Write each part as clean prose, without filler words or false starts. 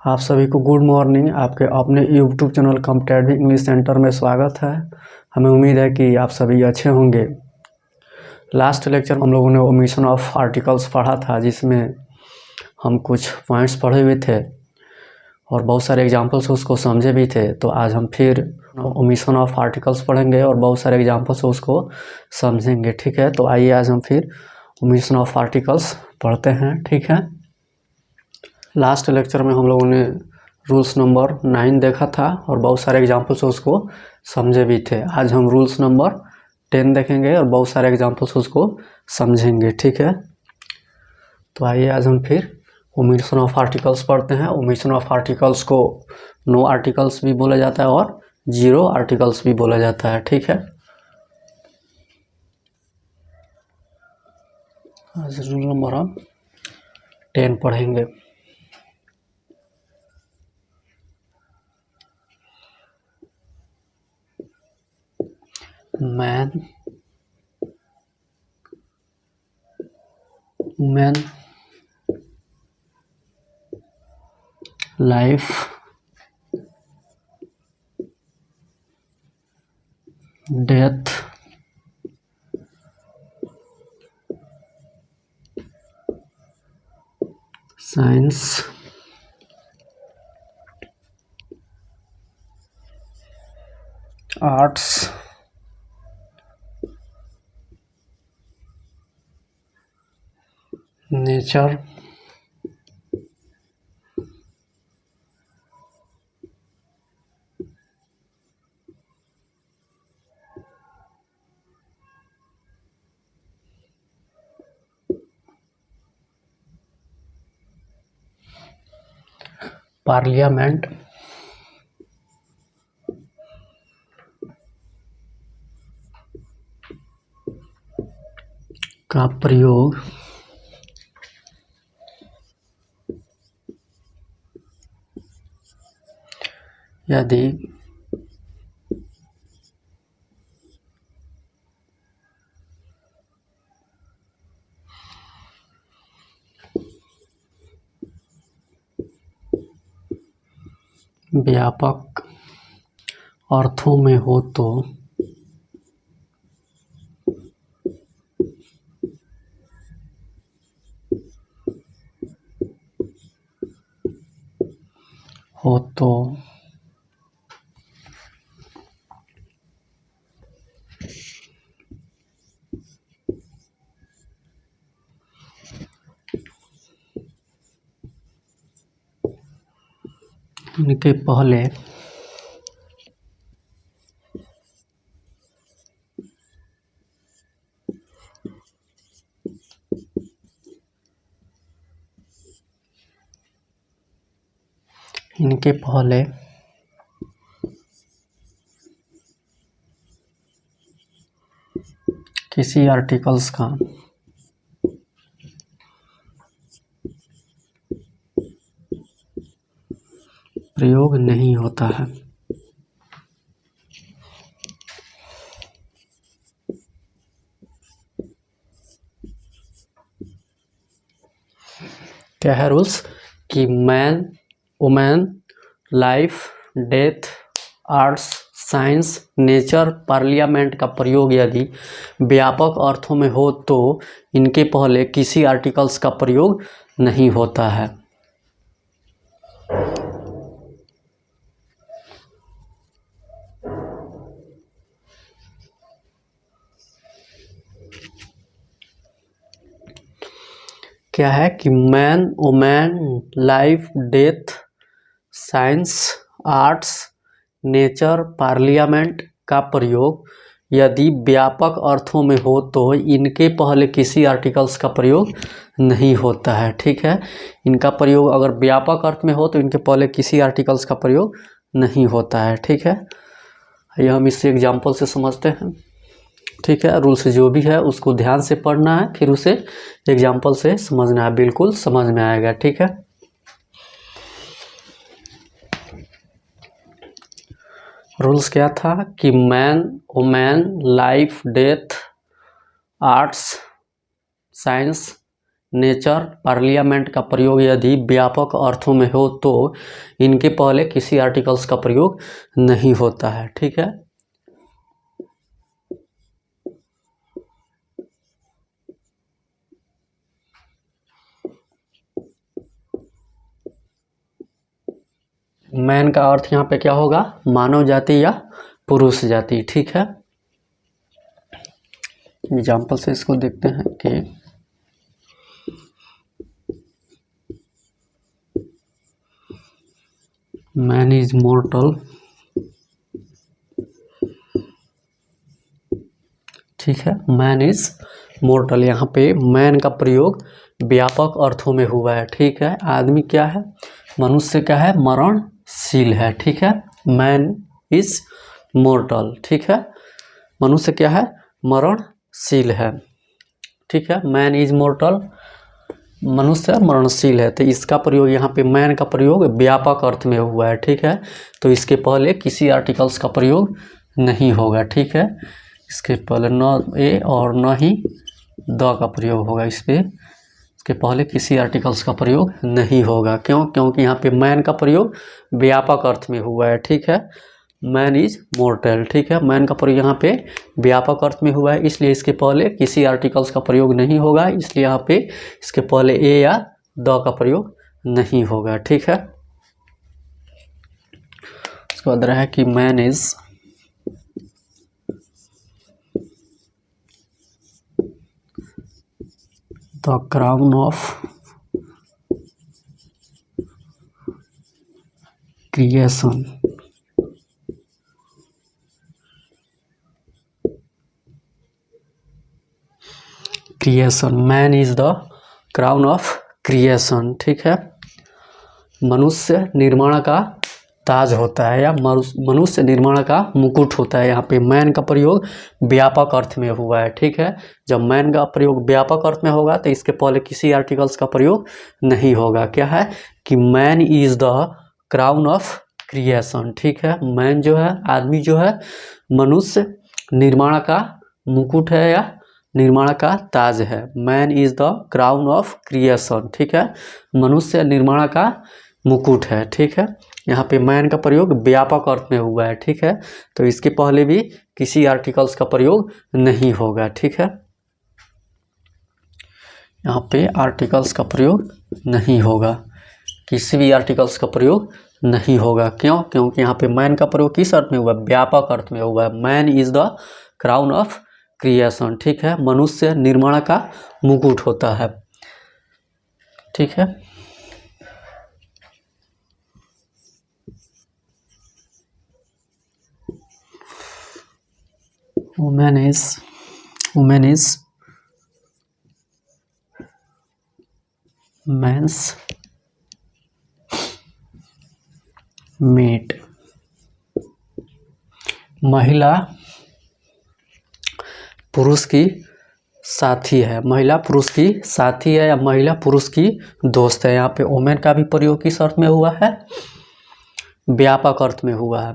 आप सभी को गुड मॉर्निंग। आपके अपने YouTube channel competitive English centre में स्वागत है। हमें उम्मीद है कि आप सभी अच्छे होंगे। लास्ट लेक्चर में हम लोगों ने ओमिशन ऑफ आर्टिकल्स पढ़ा था, जिसमें हम कुछ पॉइंट्स पढ़े हुए थे और बहुत सारे एग्जांपल्स उसको समझे भी थे। तो आज हम फिर ओमिशन ऑफ आर्टिकल्स पढ़ेंगे और बहुत सारे एग्जांपल्स उसको समझेंगे। ठीक है, तो आइए आज हम फिर ओमिशन ऑफ आर्टिकल्स पढ़ते हैं। ठीक है, लास्ट लेक्चर में हम लोगों ने रूल्स नंबर 9 देखा था और बहुत सारे एग्जांपल्स उसको समझे भी थे। आज हम रूल्स नंबर 10 देखेंगे और बहुत सारे एग्जांपल्स उसको समझेंगे। ठीक है, तो आइए आज हम फिर ओमिशन ऑफ आर्टिकल्स पढ़ते हैं। ओमिशन ऑफ आर्टिकल्स को नो आर्टिकल्स भी बोला जाता है और जीरो आर्टिकल्स भी बोला जाता है। ठीक है, आज रूल नंबर हम 10 पढ़ेंगे। Man, women, life, death, science, arts, nature, parliament, का प्रयोग यदि व्यापक अर्थों में हो तो इनके पहले किसी आर्टिकल्स का प्रयोग नहीं होता है। क्या है रूल्स कि man, women, life, death, arts, science, nature, parliament का प्रयोग यदि व्यापक अर्थों में हो तो इनके पहले किसी आर्टिकल्स का प्रयोग नहीं होता है। क्या है कि man, women, life, death, science, arts, nature, parliament का प्रयोग यदि व्यापक अर्थों में हो तो इनके पहले किसी आर्टिकल्स का प्रयोग नहीं होता है। ठीक है, इनका प्रयोग अगर व्यापक अर्थ में हो तो इनके पहले किसी आर्टिकल्स का प्रयोग नहीं होता है। ठीक है, ये हम इसे एग्जाम्पल से समझते हैं। ठीक है, रूल्स जो भी है उसको ध्यान से पढ़ना है, फिर उसे एग्जाम्पल से समझना है, बिल्कुल समझ में आएगा। ठीक है, रूल्स क्या था कि man, women, life, death, arts, science, nature, parliament का प्रयोग यदि व्यापक अर्थों में हो तो इनके पहले किसी आर्टिकल्स का प्रयोग नहीं होता है। ठीक है, मैन का अर्थ यहाँ पे क्या होगा, मानव जाति या पुरुष जाति। ठीक है, एग्जाम्पल से इसको देखते हैं कि मैन इज मॉर्टल। ठीक है, मैन इज मॉर्टल, यहाँ पे मैन का प्रयोग व्यापक अर्थों में हुआ है। ठीक है, आदमी क्या है, मनुष्य क्या है, मरणशील है। ठीक है, मैन इज मॉर्टल। ठीक है, मनुष्य क्या है, मरणशील है। ठीक है, मैन इज मॉर्टल, मनुष्य मरणशील है। तो इसका प्रयोग यहाँ पे मैन का प्रयोग व्यापक अर्थ में हुआ है। ठीक है, तो इसके पहले किसी आर्टिकल्स का प्रयोग नहीं होगा। ठीक है, इसके पहले न ए और न ही द का प्रयोग होगा। इसके पहले किसी आर्टिकल्स का प्रयोग नहीं होगा। क्यों? क्योंकि यहाँ पे मैन का प्रयोग व्यापक अर्थ में हुआ है। ठीक है, मैन इज मॉर्टल। ठीक है, मैन का प्रयोग यहाँ पे व्यापक अर्थ में हुआ है, इसलिए इसके पहले किसी आर्टिकल्स का प्रयोग नहीं होगा। इसलिए यहाँ पे इसके पहले ए या द का प्रयोग नहीं होगा। ठीक है, उसके बाद रहा है कि man is the crown of creation. Creation, man is the crown of creation. ठीक है, मनुष्य निर्माण का ताज होता है या मनुष्य निर्माण का मुकुट होता है। यहाँ पे मैन का प्रयोग व्यापक अर्थ में हुआ है। ठीक है, जब मैन का प्रयोग व्यापक अर्थ में होगा तो इसके पहले किसी आर्टिकल्स का प्रयोग नहीं होगा। क्या है कि man is the crown of creation. ठीक है, मैन जो है, आदमी जो है, मनुष्य निर्माण का मुकुट है या निर्माण का ताज है। Man is the crown of creation. ठीक है, मनुष्य निर्माण का मुकुट है। ठीक है, यहाँ पे मैन का प्रयोग व्यापक अर्थ में हुआ है। ठीक है, तो इसके पहले भी किसी आर्टिकल्स का प्रयोग नहीं होगा। ठीक है, यहाँ पे आर्टिकल्स का प्रयोग नहीं होगा, किसी भी आर्टिकल्स का प्रयोग नहीं होगा। क्यों? क्योंकि यहाँ पे मैन का प्रयोग किस अर्थ में हुआ, व्यापक अर्थ में हुआ है। Man is the crown of creation. ठीक है, मनुष्य निर्माण का मुकुट होता है। ठीक है, woman is man's mate। महिला पुरुष की साथी है। महिला पुरुष की साथी है या महिला पुरुष की दोस्त है। यहाँ पे वोमेन का भी प्रयोग किस अर्थ में हुआ है, व्यापक अर्थ में हुआ है।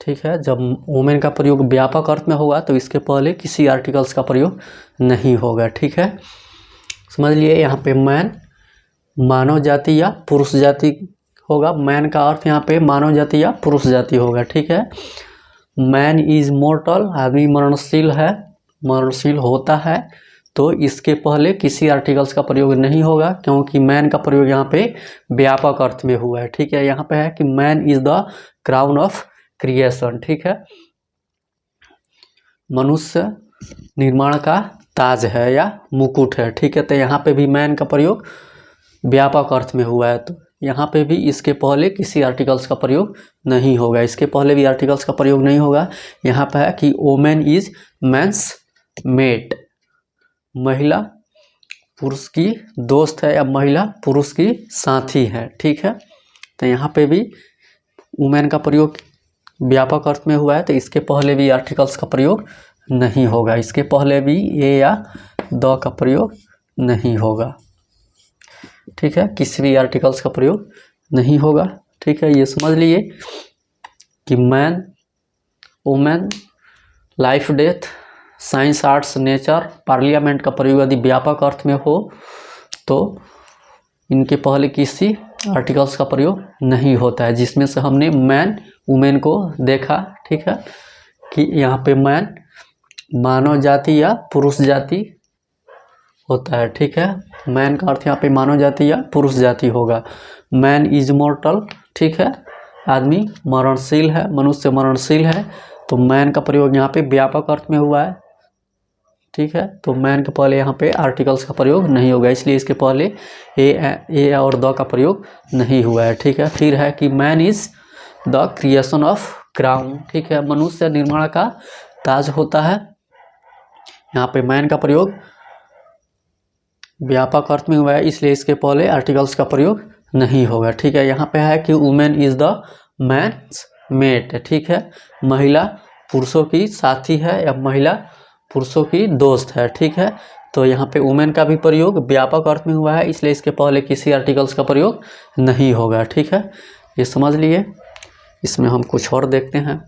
ठीक है, जब वोमेन का प्रयोग व्यापक अर्थ में होगा तो इसके पहले किसी आर्टिकल्स का प्रयोग नहीं होगा। ठीक है, समझ लिए। यहाँ पे मैन मानव जाति या पुरुष जाति होगा। मैन का अर्थ यहाँ पे मानव जाति या पुरुष जाति होगा। ठीक है, मैन इज मॉर्टल, आदमी मरणशील है, मरणशील होता है, तो इसके पहले किसी आर्टिकल्स का प्रयोग नहीं होगा क्योंकि मैन का प्रयोग यहाँ पे व्यापक अर्थ में हुआ है। ठीक है, यहाँ पे है कि man is the crown of creation. ठीक है, मनुष्य निर्माण का ताज है या मुकुट है। ठीक है, तो यहाँ पे भी मैन का प्रयोग व्यापक अर्थ में हुआ है, तो यहाँ पे भी इसके पहले किसी आर्टिकल्स का प्रयोग नहीं होगा। इसके पहले भी आर्टिकल्स का प्रयोग नहीं होगा। यहाँ पे है कि वोमेन इज मैंस मेट, महिला पुरुष की दोस्त है या महिला पुरुष की साथी है। ठीक है, तो यहाँ पे भी वुमेन का प्रयोग व्यापक अर्थ में हुआ है, तो इसके पहले भी आर्टिकल्स का प्रयोग नहीं होगा। इसके पहले भी ए या द का प्रयोग नहीं होगा। ठीक है, किसी भी आर्टिकल्स का प्रयोग नहीं होगा। ठीक है, ये समझ लिए कि man, women, life death, science, arts, nature, parliament का प्रयोग यदि व्यापक अर्थ में हो तो इनके पहले किसी आर्टिकल्स का प्रयोग नहीं होता है, जिसमें से हमने मैन वुमेन को देखा, ठीक है, कि यहाँ पे मैन मानव जाति या पुरुष जाति होता है, ठीक है। मैन का अर्थ यहाँ पे मानव जाति या पुरुष जाति होगा। मैन इज मॉर्टल, ठीक है, आदमी मरणशील है, मनुष्य मरणशील है, तो मैन का प्रयोग यहाँ पे व्यापक अर्थ में हुआ है, ठीक है। तो मैन के पहले यहाँ पे आर्टिकल्स का प्रयोग नहीं होगा, इसलिए इसके पहले ए और द का प्रयोग नहीं हुआ है, ठीक है। फिर है कि man is the creation of crown, ठीक है, मनुष्य निर्माण का ताज होता है। यहाँ पे मैन का प्रयोग व्यापक अर्थ में हुआ है, इसलिए इसके पहले आर्टिकल्स का प्रयोग नहीं होगा, ठीक है। यहाँ पे है कि women is the man's mate, ठीक है, महिला पुरुषों की साथी है या महिला पुरुषों की दोस्त है, ठीक है। तो यहाँ पे वुमेन का भी प्रयोग व्यापक अर्थ में हुआ है, इसलिए इसके पहले किसी आर्टिकल्स का प्रयोग नहीं होगा, ठीक है, ये समझ लिए। इसमें हम कुछ और देखते हैं।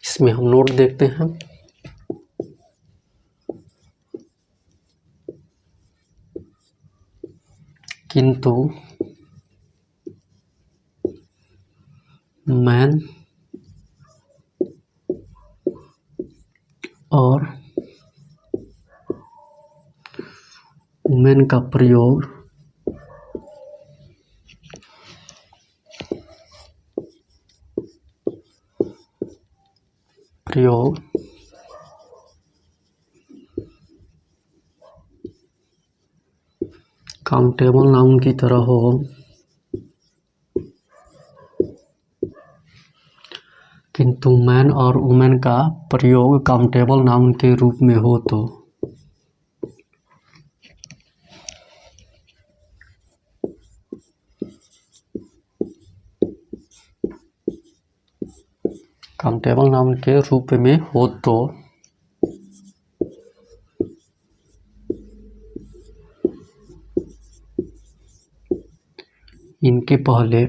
इसमें हम नोट देखते हैं। किंतु मैन और वुमेन का प्रयोग काउंटेबल नाउन की तरह हो, किंतु मैन और वुमेन का प्रयोग काउंटेबल नाउन के रूप में हो तो काउंटेबल नाउन के रूप में हो तो इनके पहले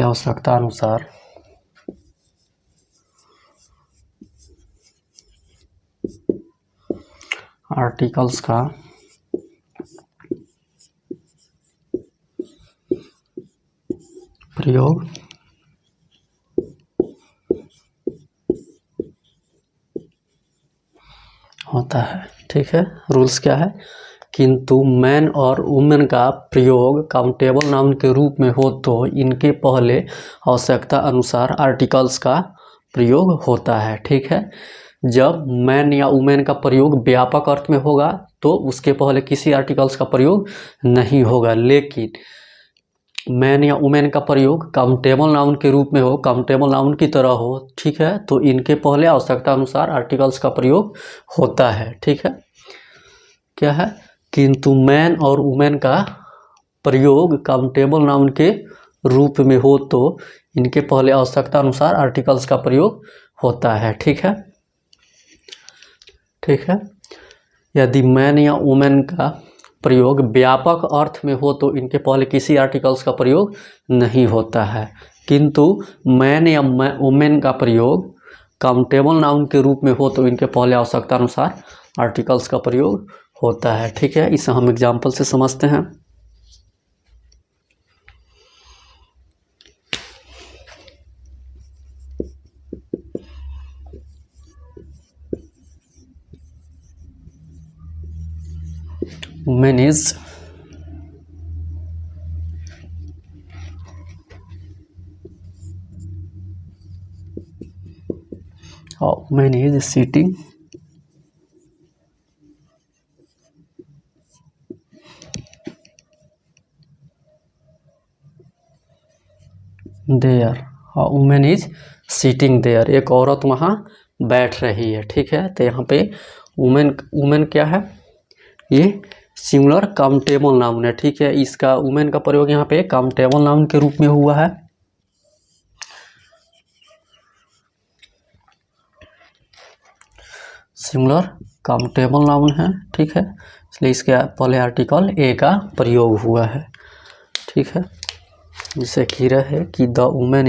आवश्यकता अनुसार आर्टिकल्स का प्रयोग होता है, ठीक है। रूल्स क्या है? किंतु मैन और वुमेन का प्रयोग काउंटेबल नाउन के रूप में हो तो इनके पहले आवश्यकता अनुसार आर्टिकल्स का प्रयोग होता है, ठीक है। जब मैन या वुमेन का प्रयोग व्यापक अर्थ में होगा तो उसके पहले किसी आर्टिकल्स का प्रयोग नहीं होगा, लेकिन मैन या वुमेन का प्रयोग काउंटेबल नाउन के रूप में हो, काउंटेबल नाउन की तरह हो, ठीक है, तो इनके पहले आवश्यकता अनुसार आर्टिकल्स का प्रयोग होता है, ठीक है। क्या है? किंतु मैन और वुमेन का प्रयोग काउंटेबल नाउन के रूप में हो तो इनके पहले आवश्यकता अनुसार आर्टिकल्स का प्रयोग होता है, ठीक है, ठीक है। यदि मैन या वुमेन का प्रयोग व्यापक अर्थ में हो तो इनके पहले किसी आर्टिकल्स का प्रयोग नहीं होता है, किंतु मैन या वुमेन का प्रयोग काउंटेबल नाउन के रूप में हो तो इनके पहले आवश्यकता अनुसार आर्टिकल्स का प्रयोग होता है, ठीक है। इसे हम एग्जाम्पल से समझते हैं। Woman is sitting there, woman is sitting there, एक औरत वहाँ बैठ रही है, ठीक है। तो यहाँ पे वुमेन क्या है? ये सिंगुलर काउंटेबल नाउन है, ठीक है। इसका वुमेन का प्रयोग यहाँ पे काउंटेबल नाउन के रूप में हुआ है। सिंगुलर काउंटेबल नाउन है, ठीक है, इसलिए इसके पहले आर्टिकल ए का प्रयोग हुआ है, ठीक है। जिसे कि है कि द वुमेन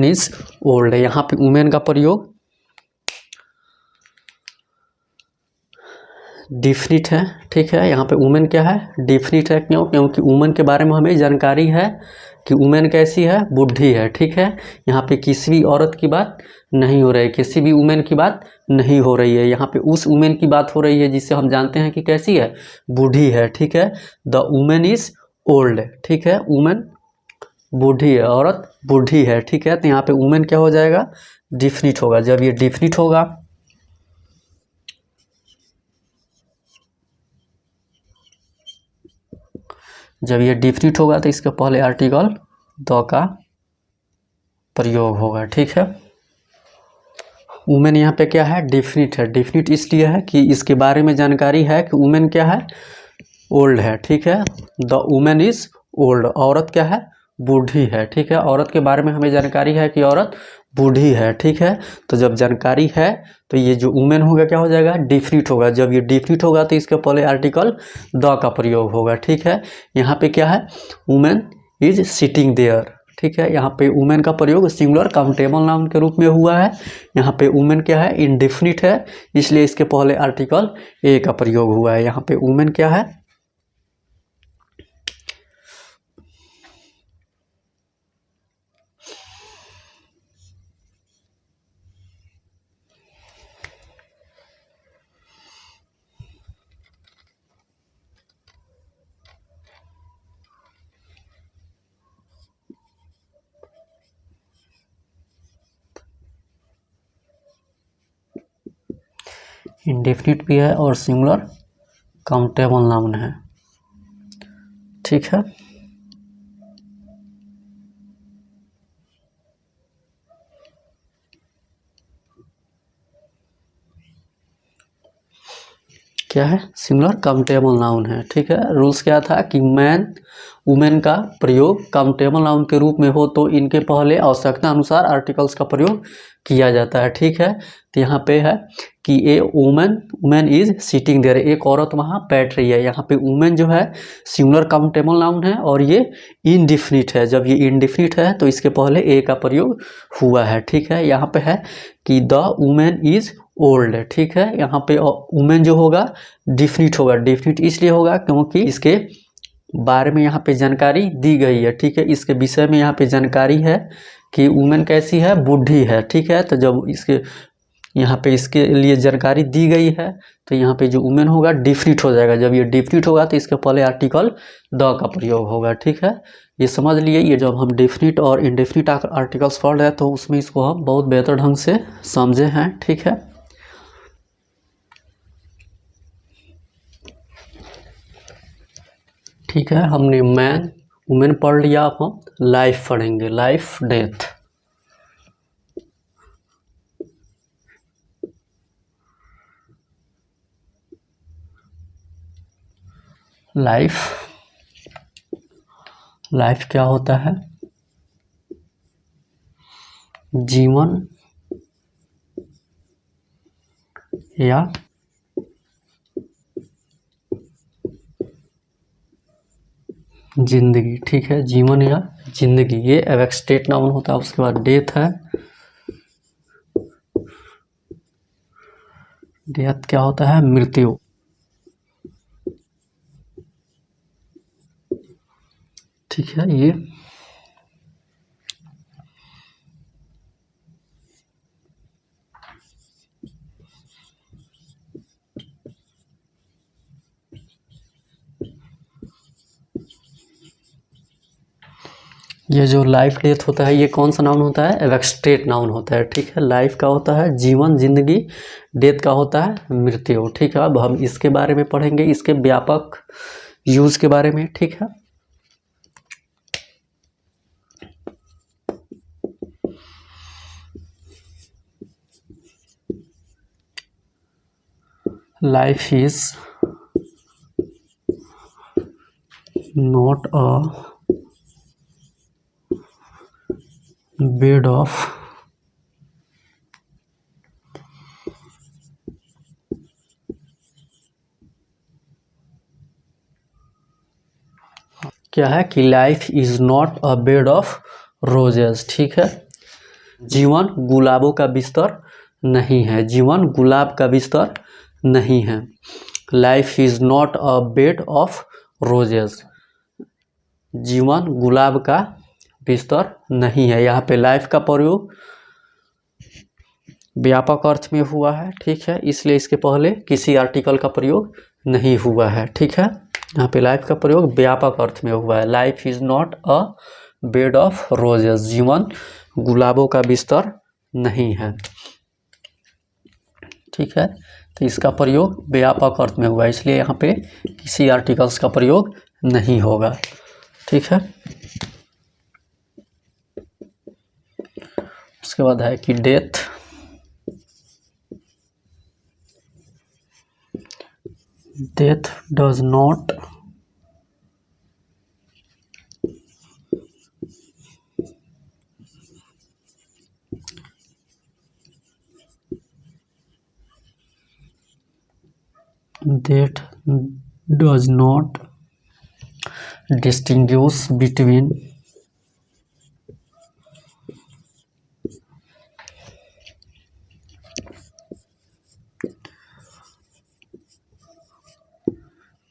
इज ओल्ड है। यहाँ पे वुमेन का प्रयोग डिफिनिट है, ठीक है। यहाँ पे वुमेन क्या है, डिफिनिट है। क्यों? क्योंकि वुमेन के बारे में हमें जानकारी है कि वुमेन कैसी है, बुढ़ी है, ठीक है। यहाँ पे किसी भी औरत की बात नहीं हो रही है, किसी भी वुमेन की बात नहीं हो रही है। यहाँ पे उस वुमेन की बात हो रही है जिससे हम जानते हैं कि कैसी है, बूढ़ी है, ठीक है। द वुमेन इज ओल्ड, ठीक है। वुमेन बूढ़ी है, औरत बूढ़ी है, ठीक है। तो यहाँ पे वुमेन क्या हो जाएगा, डिफिनिट होगा। जब ये डिफिनिट होगा, तो इसके पहले आर्टिकल द का प्रयोग होगा, ठीक है। वुमेन यहाँ पे क्या है, डिफिनिट है। डिफिनिट इसलिए है कि इसके बारे में जानकारी है कि वुमेन क्या है, ओल्ड है, ठीक है। द वुमेन इज ओल्ड, औरत क्या है, बूढ़ी है, ठीक है। औरत के बारे में हमें जानकारी है कि औरत बूढ़ी है, ठीक है। तो जब जानकारी है तो ये जो वुमेन होगा क्या हो जाएगा, डिफिनिट होगा। जब ये डिफिनिट होगा तो इसके पहले आर्टिकल द का प्रयोग होगा, ठीक है। यहाँ पे क्या है, वुमेन इज सिटिंग देयर, ठीक है। यहाँ पे वुमेन का प्रयोग सिंगुलर काउंटेबल नाउन के रूप में हुआ है। यहाँ पे वुमेन क्या है, इंडेफिनिट है, इसलिए इसके पहले आर्टिकल ए का प्रयोग हुआ है। यहाँ पे वुमेन क्या है, इंडेफिनिट भी है और सिंगुलर काउंटेबल नाउन है, ठीक है। क्या है, सिंगुलर काउंटेबल नाउन है, ठीक है। रूल्स क्या था कि वुमेन का प्रयोग काउंटेबल नाउन के रूप में हो तो इनके पहले आवश्यकता अनुसार आर्टिकल्स का प्रयोग किया जाता है, ठीक है। तो यहाँ पे है कि ए वुमेन इज सिटिंग देयर, एक औरत वहाँ बैठ रही है। यहाँ पे वुमेन जो है सिंगुलर काउंटेबल नाउन है और ये इनडिफिनिट है। जब ये इनडिफिनिट है तो इसके पहले ए का प्रयोग हुआ है, ठीक है। यहाँ पे है कि द वुमेन इज ओल्ड, ठीक है। यहाँ पे वुमेन जो होगा डिफिनिट होगा। डिफिनिट इसलिए होगा क्योंकि इसके बारे में यहाँ पे जानकारी दी गई है, ठीक है। इसके विषय में यहाँ पे जानकारी है कि वुमेन कैसी है, बूढ़ी है, ठीक है। तो जब इसके यहाँ पे इसके लिए जानकारी दी गई है तो यहाँ पे जो वुमेन होगा डिफिनिट हो जाएगा। जब ये डिफिनिट होगा तो इसके पहले आर्टिकल द का प्रयोग होगा, ठीक है। ये समझ लिए। ये जब हम डिफिनिट और इनडेफिनिट आर्टिकल्स पढ़ रहे हैं तो उसमें इसको हम बहुत बेहतर ढंग से समझे हैं, ठीक है। ठीक है, हमने वुमेन पढ़ लिया। अब हम लाइफ पढ़ेंगे, लाइफ डेथ। लाइफ क्या होता है, जीवन या जिंदगी, ठीक है। जीवन या जिंदगी, ये एब्स्ट्रैक्ट नाउन होता है। उसके बाद डेथ है। डेथ क्या होता है, मृत्यु, ठीक है। ये जो लाइफ डेथ होता है ये कौन सा नाउन होता है, एब्स्ट्रैक्ट नाउन होता है, ठीक है। लाइफ का होता है जीवन जिंदगी, डेथ का होता है मृत्यु, ठीक है। अब हम इसके बारे में पढ़ेंगे, इसके व्यापक यूज के बारे में, ठीक है। Life is not a bed of क्या है कि life is not a bed of roses. ठीक है, जीवन गुलाबों का बिस्तर नहीं है, जीवन गुलाब का बिस्तर नहीं है। Life is not a bed of roses, जीवन गुलाब का बिस्तर नहीं है। यहाँ पे लाइफ का प्रयोग व्यापक अर्थ में हुआ है। ठीक है, इसलिए इसके पहले किसी आर्टिकल का प्रयोग नहीं हुआ है। ठीक है, यहाँ पे लाइफ का प्रयोग व्यापक अर्थ में हुआ है। Life is not a bed of roses, जीवन गुलाबों का बिस्तर नहीं है। ठीक है, तो इसका प्रयोग व्यापक अर्थ में हुआ है, इसलिए यहाँ पे किसी आर्टिकल्स का प्रयोग नहीं होगा। ठीक है, उसके बाद है कि death does not distinguish between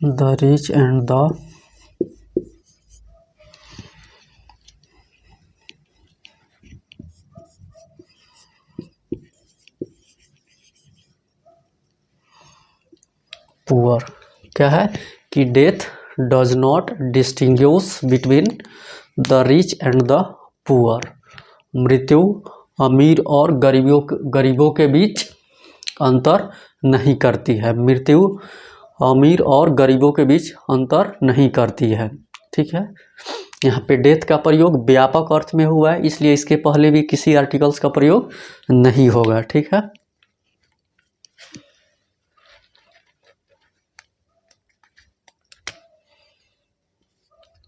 the rich and the poor. क्या है कि death does not distinguish between the rich and the poor, मृत्यु अमीर और गरीबों के बीच अंतर नहीं करती है, मृत्यु अमीर और गरीबों के बीच अंतर नहीं करती है। ठीक है, यहाँ पे डेथ का प्रयोग व्यापक अर्थ में हुआ है, इसलिए इसके पहले भी किसी आर्टिकल्स का प्रयोग नहीं होगा। ठीक है,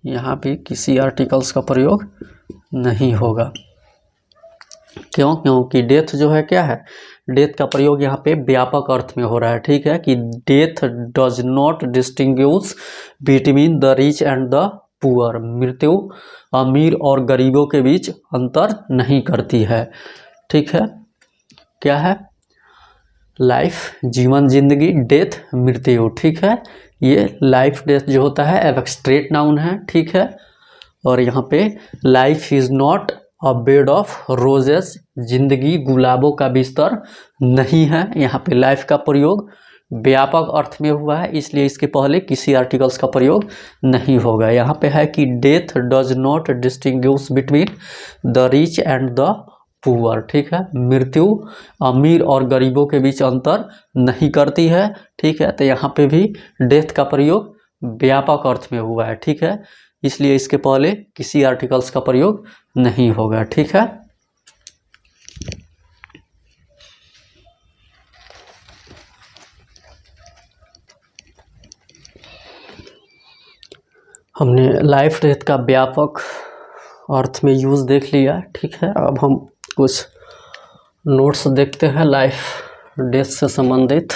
यहाँ भी किसी आर्टिकल्स का प्रयोग नहीं होगा। क्यों? क्योंकि डेथ जो है क्या है, डेथ का प्रयोग यहाँ पे व्यापक अर्थ में हो रहा है। ठीक है, कि death does not distinguish between the rich and the poor, मृत्यु अमीर और गरीबों के बीच अंतर नहीं करती है। ठीक है, क्या है, लाइफ जीवन जिंदगी, डेथ मृत्यु। ठीक है, ये लाइफ डेथ जो होता है एब्स्ट्रैक्ट नाउन है। ठीक है, और यहाँ पे life is not a bed of roses, जिंदगी गुलाबों का बिस्तर नहीं है। यहाँ पे लाइफ का प्रयोग व्यापक अर्थ में हुआ है, इसलिए इसके पहले किसी आर्टिकल्स का प्रयोग नहीं होगा। यहाँ पे है कि death does not distinguish between the rich and the poor. ठीक है, मृत्यु अमीर और गरीबों के बीच अंतर नहीं करती है। ठीक है, तो यहाँ पे भी डेथ का प्रयोग व्यापक अर्थ में हुआ है। ठीक है, इसलिए इसके पहले किसी आर्टिकल्स का प्रयोग नहीं होगा। ठीक है, हमने लाइफ डेथ का व्यापक अर्थ में यूज देख लिया। ठीक है, अब हम कुछ नोट्स देखते हैं लाइफ डेथ से संबंधित।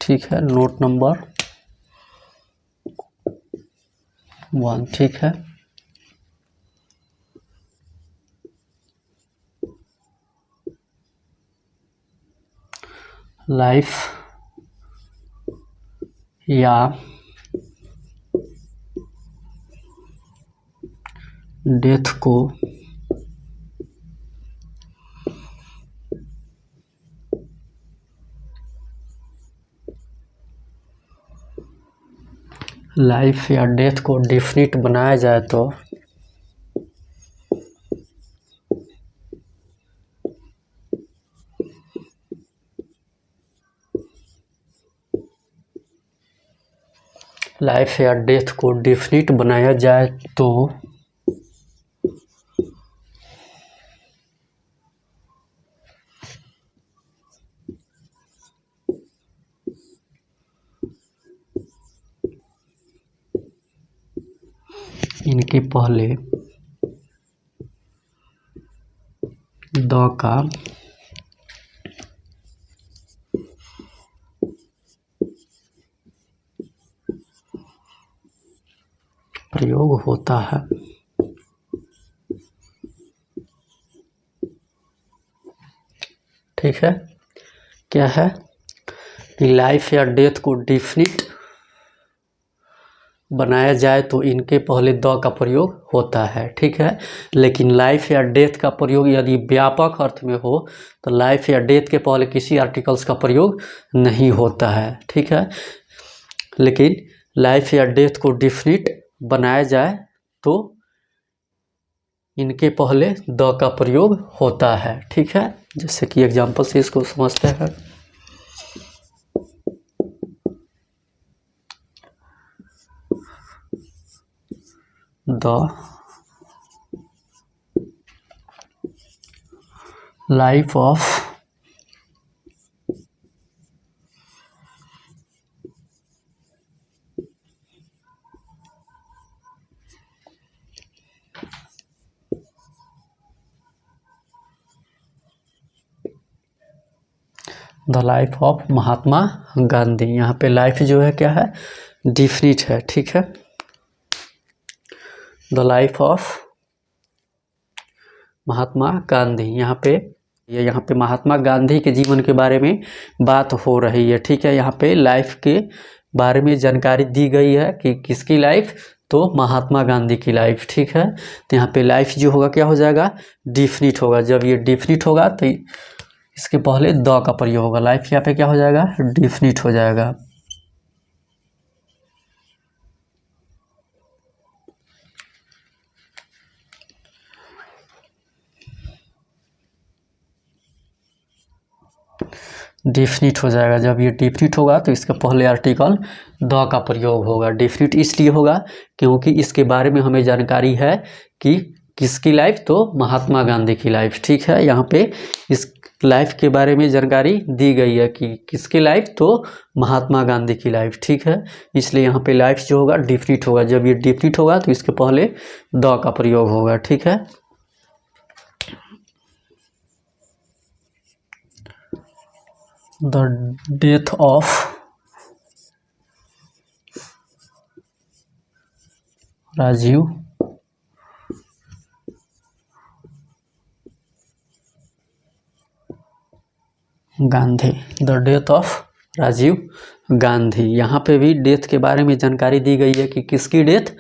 ठीक है, नोट नंबर 1। ठीक है, लाइफ या डेथ को लाइफ या डेथ को डेफिनिट बनाया जाए तो लाइफ या डेथ को डेफिनिट बनाया जाए तो इनके पहले द का प्रयोग होता है। ठीक है, क्या है कि लाइफ या डेथ को डिफिनिट बनाया जाए तो इनके पहले द का प्रयोग होता है। ठीक है, लेकिन लाइफ या डेथ का प्रयोग यदि व्यापक अर्थ में हो तो लाइफ या डेथ के पहले किसी आर्टिकल्स का प्रयोग नहीं होता है। ठीक है, लेकिन लाइफ या डेथ को डिफिनिट बनाया जाए तो इनके पहले द का प्रयोग होता है। ठीक है, जैसे कि एग्जांपल से इसको समझते हैं। The life of the life of Mahatma Gandhi. यहाँ पे लाइफ जो है क्या है, डिफिनिट है। ठीक है, the life of Mahatma Gandhi, यहाँ पे महात्मा गांधी के जीवन के बारे में बात हो रही है। ठीक है, यहाँ पे लाइफ के बारे में जानकारी दी गई है कि किसकी लाइफ, तो महात्मा गांधी की लाइफ। ठीक है, तो यहाँ पे लाइफ जो होगा क्या हो जाएगा, डिफिनिट होगा। जब ये डिफिनिट होगा तो इसके पहले द का प्रयोग होगा। लाइफ यहाँ पे क्या हो जाएगा, डिफिनिट हो जाएगा। डिफिनिट हो जाएगा। जब ये डिफिनिट होगा तो इसके पहले आर्टिकल द का प्रयोग होगा। डिफिनिट इसलिए होगा क्योंकि इसके बारे में हमें जानकारी है कि किसकी लाइफ, तो महात्मा गांधी की लाइफ। ठीक है, यहाँ पे इस लाइफ के बारे में जानकारी दी गई है कि किसकी लाइफ, तो महात्मा गांधी की लाइफ। ठीक है, इसलिए यहाँ पे लाइफ जो होगा डिफिनिट होगा। जब ये डिफिनिट होगा तो इसके पहले द का प्रयोग होगा। ठीक है, the death of Rajiv Gandhi. The death of Rajiv Gandhi, यहाँ पे भी डेथ के बारे में जानकारी दी गई है कि किसकी डेथ,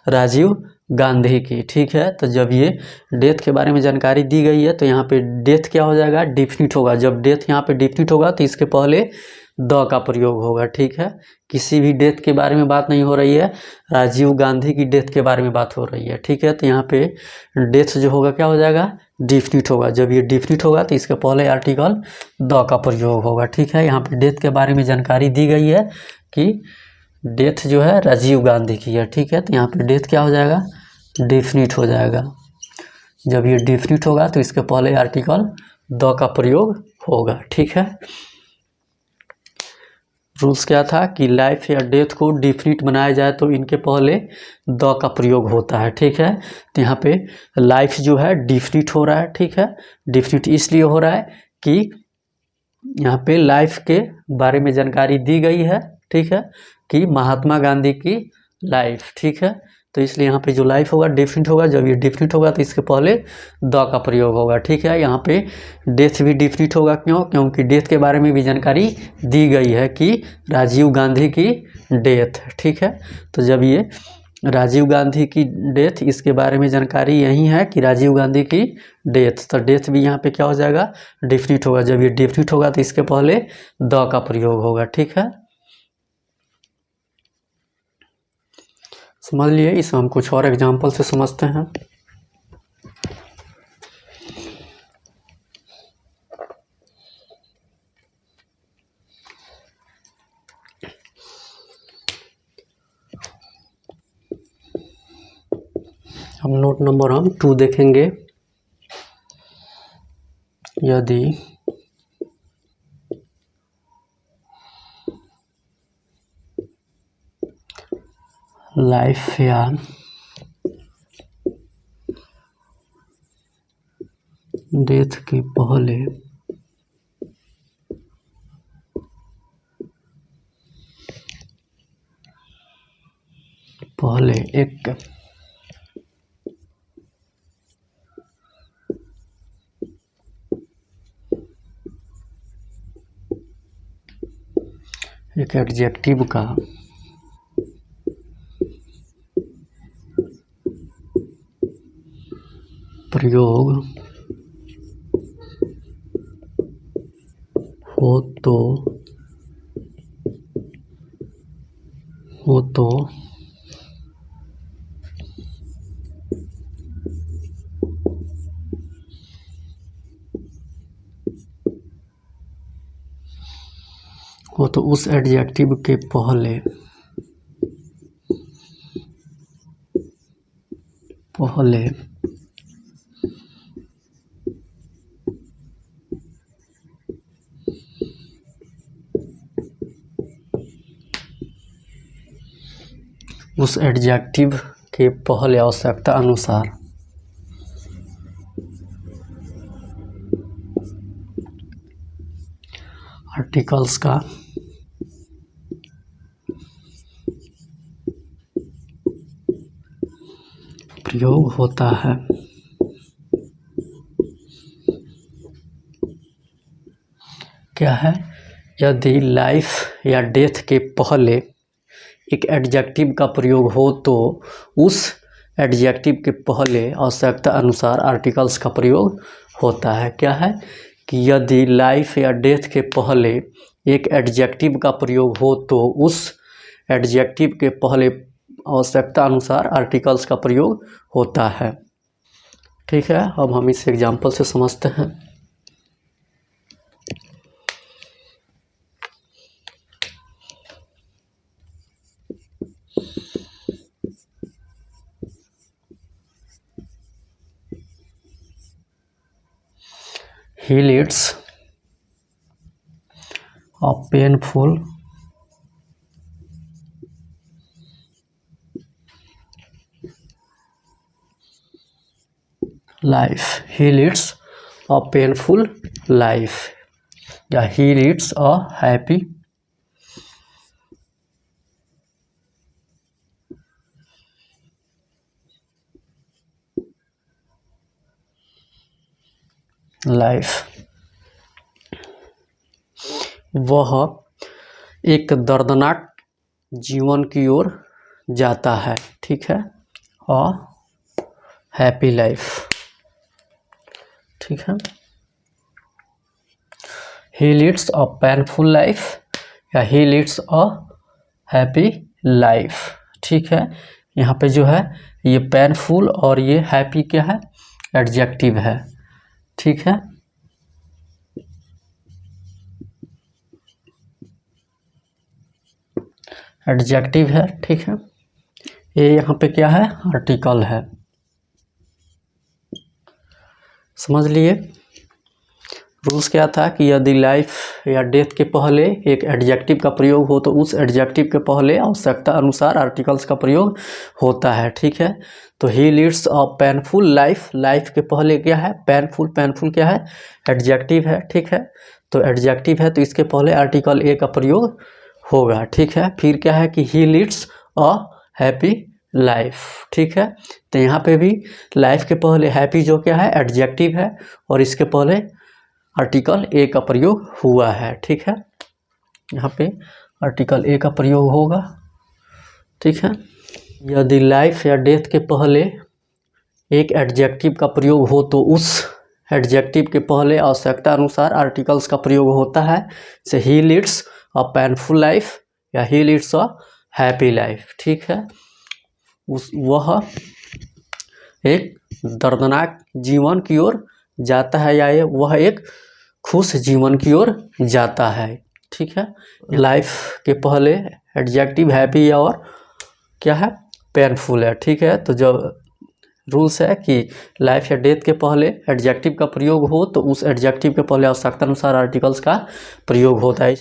राजीव गांधी की। ठीक है, तो जब ये डेथ के बारे में जानकारी दी गई है तो यहाँ पे डेथ क्या हो जाएगा, डिफिनिट होगा। जब डेथ यहाँ पे डिफिनिट होगा तो इसके पहले द का प्रयोग होगा। ठीक है, किसी भी डेथ के बारे में बात नहीं हो रही है, राजीव गांधी की डेथ के बारे में बात हो रही है। ठीक है, तो यहाँ पे डेथ जो होगा क्या हो जाएगा, डिफिनिट होगा। जब ये डिफिनिट होगा तो इसके पहले आर्टिकल द का प्रयोग होगा। ठीक है, यहाँ पे डेथ के बारे में जानकारी दी गई है कि डेथ जो है राजीव गांधी की है। ठीक है, तो यहाँ पे डेथ क्या हो जाएगा, डिफिनिट हो जाएगा। जब ये डिफिनिट होगा तो इसके पहले आर्टिकल द का प्रयोग होगा। ठीक है, रूल्स क्या था कि लाइफ या डेथ को डिफिनिट बनाया जाए तो इनके पहले द का प्रयोग होता है। ठीक है, तो यहाँ पे लाइफ जो है डिफिनिट हो रहा है। ठीक है, डिफिनिट इसलिए हो रहा है कि यहाँ पे लाइफ के बारे में जानकारी दी गई है। ठीक है, कि महात्मा गांधी की लाइफ। ठीक है, तो इसलिए यहाँ पे जो लाइफ होगा डिफिनिट होगा। जब ये डिफिनिट होगा तो इसके पहले द का प्रयोग होगा। ठीक है, यहाँ पे डेथ भी डिफिनिट होगा। क्यों, क्योंकि डेथ के बारे में भी जानकारी दी गई है कि राजीव गांधी की डेथ। ठीक है, तो जब ये राजीव गांधी की डेथ, इसके बारे में जानकारी यही है कि राजीव गांधी की डेथ, तो डेथ भी यहाँ पे क्या हो जाएगा, डिफिनिट होगा। जब ये डिफिनिट होगा तो इसके पहले द का प्रयोग होगा। ठीक है, समझ लिए। इसे हम कुछ और एग्जांपल से समझते हैं। हम नोट नंबर 2 देखेंगे। यदि लाइफ या डेथ के पहले एक एडजेक्टिव का प्रयोग हो तो उस एडजेक्टिव के पहले उस एडजेक्टिव के पहले आवश्यकता अनुसार आर्टिकल्स का प्रयोग होता है। क्या है? यदि लाइफ या डेथ के पहले एक एडजेक्टिव का प्रयोग हो तो उस एडजेक्टिव के पहले आवश्यकता अनुसार आर्टिकल्स का प्रयोग होता है। क्या है कि यदि लाइफ या डेथ के पहले एक एडजेक्टिव का प्रयोग हो तो उस एडजेक्टिव के पहले आवश्यकता अनुसार आर्टिकल्स का प्रयोग होता है। ठीक है, अब हम इस एग्जाम्पल से समझते हैं। He leads a painful life. He leads a painful life. या he leads a happy life. वह एक दर्दनाक जीवन की ओर जाता है। ठीक है, और हैप्पी लाइफ। ठीक है, ही लीड्स अ पेनफुल लाइफ या ही लीड्स अ हैप्पी लाइफ। ठीक है, यहाँ पे जो है ये पेनफुल और ये हैप्पी क्या है? एडजेक्टिव है। ठीक है, एडजेक्टिव है। ठीक है, ये यहाँ पे क्या है? आर्टिकल है। समझ लिए? रूल्स क्या था कि यदि लाइफ या डेथ के पहले एक एडजेक्टिव का प्रयोग हो तो उस एडजेक्टिव के पहले आवश्यकता अनुसार आर्टिकल्स का प्रयोग होता है। ठीक है, तो he leads a painful life, life के पहले क्या है? पेनफुल। पेनफुल क्या है? एडजेक्टिव है। ठीक है, तो एडजेक्टिव है तो इसके पहले आर्टिकल ए का प्रयोग होगा। ठीक है, फिर क्या है कि ही लीड्स अ हैप्पी लाइफ। ठीक है, तो यहाँ पे भी लाइफ के पहले हैप्पी जो क्या है? एडजेक्टिव है और इसके पहले आर्टिकल ए का प्रयोग हुआ है। ठीक है, यहाँ पे आर्टिकल ए का प्रयोग होगा। ठीक है, यदि लाइफ या डेथ के पहले एक एडजेक्टिव का प्रयोग हो तो उस एडजेक्टिव के पहले आवश्यकता अनुसार आर्टिकल्स का प्रयोग होता है। से ही लीड्स अ पेनफुल लाइफ या ही लीड्स अ हैप्पी लाइफ। ठीक है, वह एक दर्दनाक जीवन की ओर जाता है या वह एक खुश जीवन की ओर जाता है। ठीक है, लाइफ के पहले एडजेक्टिव हैप्पी और क्या है? पेनफुल है। ठीक है, तो जब रूल्स है कि लाइफ या डेथ के पहले एडजेक्टिव का प्रयोग हो तो उस एडजेक्टिव के पहले आवश्यकता अनुसार आर्टिकल्स का प्रयोग होता है।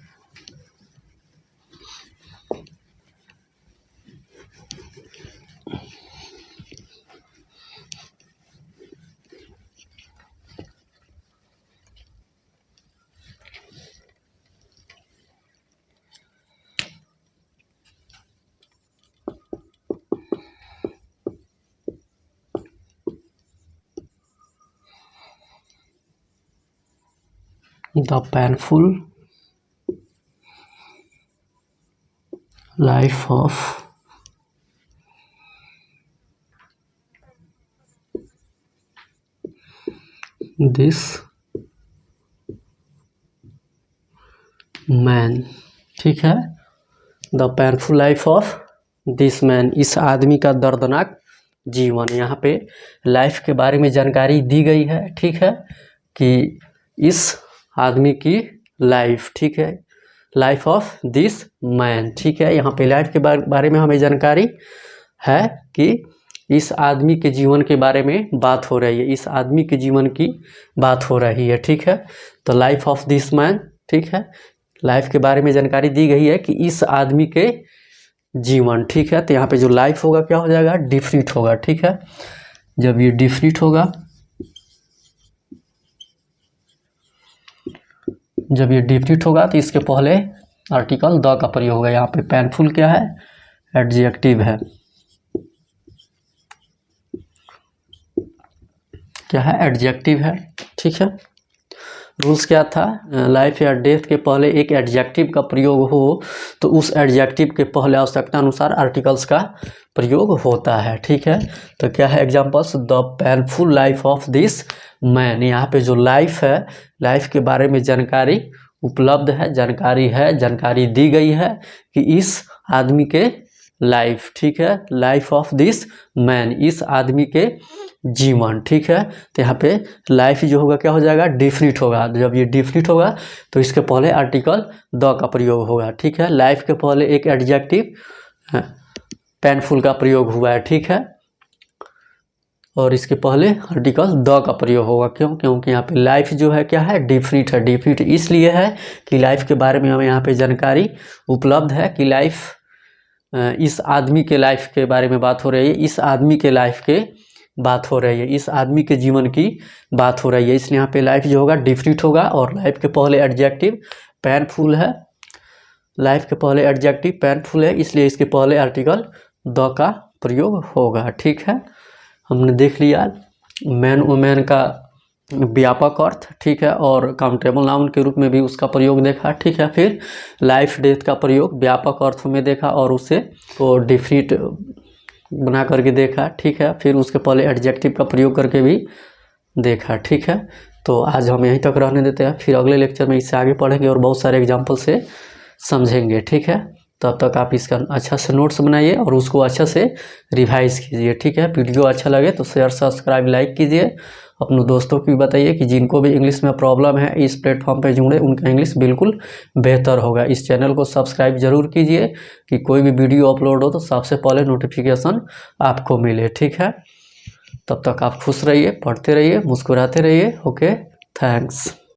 The painful life of this man. ठीक है, the painful life of this man, इस आदमी का दर्दनाक जीवन। यहाँ पे लाइफ के बारे में जानकारी दी गई है। ठीक है, कि इस आदमी की लाइफ, ठीक है, लाइफ ऑफ दिस मैन। ठीक है, यहाँ पे लाइफ के बारे में हमें जानकारी है कि इस आदमी के जीवन के बारे में बात हो रही है, इस आदमी के जीवन की बात हो रही है। ठीक है, तो लाइफ ऑफ दिस मैन, ठीक है, लाइफ के बारे में जानकारी दी गई है कि इस आदमी के जीवन। ठीक है, तो यहाँ पे जो लाइफ होगा क्या हो जाएगा, डिफिनिट होगा। ठीक है, जब ये डिफिनिट होगा, जब ये डिफिनिट होगा तो इसके पहले आर्टिकल द का प्रयोग होगा। यहाँ पे पेनफुल क्या है, एडजेक्टिव है, क्या है, एडजेक्टिव है। ठीक है, रूल्स क्या था, लाइफ या डेथ के पहले एक एडजेक्टिव का प्रयोग हो तो उस एडजेक्टिव के पहले आवश्यकता अनुसार आर्टिकल्स का प्रयोग होता है। ठीक है, तो क्या है examples, the painful life of this man. यहाँ पे जो लाइफ है, लाइफ के बारे में जानकारी उपलब्ध है, जानकारी दी गई है कि इस आदमी के लाइफ, ठीक है, लाइफ ऑफ दिस मैन, इस आदमी के जीवन। ठीक है, तो यहाँ पे लाइफ जो होगा क्या हो जाएगा, डिफिनिट होगा। जब ये डिफिनिट होगा तो इसके पहले आर्टिकल द का प्रयोग होगा। ठीक है, लाइफ के पहले एक एडजेक्टिव पेनफुल का प्रयोग हुआ है। ठीक है, और इसके पहले आर्टिकल द का प्रयोग होगा। क्यों, क्योंकि यहाँ पे लाइफ जो है क्या है, डिफिनिट है। डिफिनिट इसलिए है कि लाइफ के बारे में हमें यहाँ पे जानकारी उपलब्ध है कि लाइफ, इस आदमी के लाइफ के बारे में बात हो रही है, इस आदमी के लाइफ के बात हो रही है, इस आदमी के जीवन की बात हो रही है, इसलिए यहाँ पे लाइफ जो होगा डिफिनिट होगा। और लाइफ के पहले एडजेक्टिव पेनफुल है, लाइफ के पहले एडजेक्टिव पेनफुल है, इसलिए इसके पहले आर्टिकल द का प्रयोग होगा। ठीक है, हमने देख लिया मैन वुमेन का व्यापक अर्थ। ठीक है, और काउंटेबल नाउन के रूप में भी उसका प्रयोग देखा। ठीक है, फिर लाइफ डेथ का प्रयोग व्यापक अर्थ में देखा और उसे को डिफिनिट बना करके देखा। ठीक है, फिर उसके पहले एडजेक्टिव का प्रयोग करके भी देखा। ठीक है, तो आज हम यहीं तक रहने देते हैं, फिर अगले लेक्चर में इससे आगे पढ़ेंगे और बहुत सारे एग्जाम्पल से समझेंगे। ठीक है, तब तक आप इसका अच्छा से नोट्स बनाइए और उसको अच्छा से रिवाइज कीजिए। ठीक है, वीडियो अच्छा लगे तो शेयर, सब्सक्राइब, लाइक कीजिए। अपने दोस्तों को भी बताइए कि जिनको भी इंग्लिश में प्रॉब्लम है इस प्लेटफॉर्म पे जुड़े, उनका इंग्लिश बिल्कुल बेहतर होगा। इस चैनल को सब्सक्राइब जरूर कीजिए कि कोई भी वीडियो अपलोड हो तो सबसे पहले नोटिफिकेशन आपको मिले। ठीक है, तब तक आप खुश रहिए, पढ़ते रहिए, मुस्कुराते रहिए। Okay, thanks.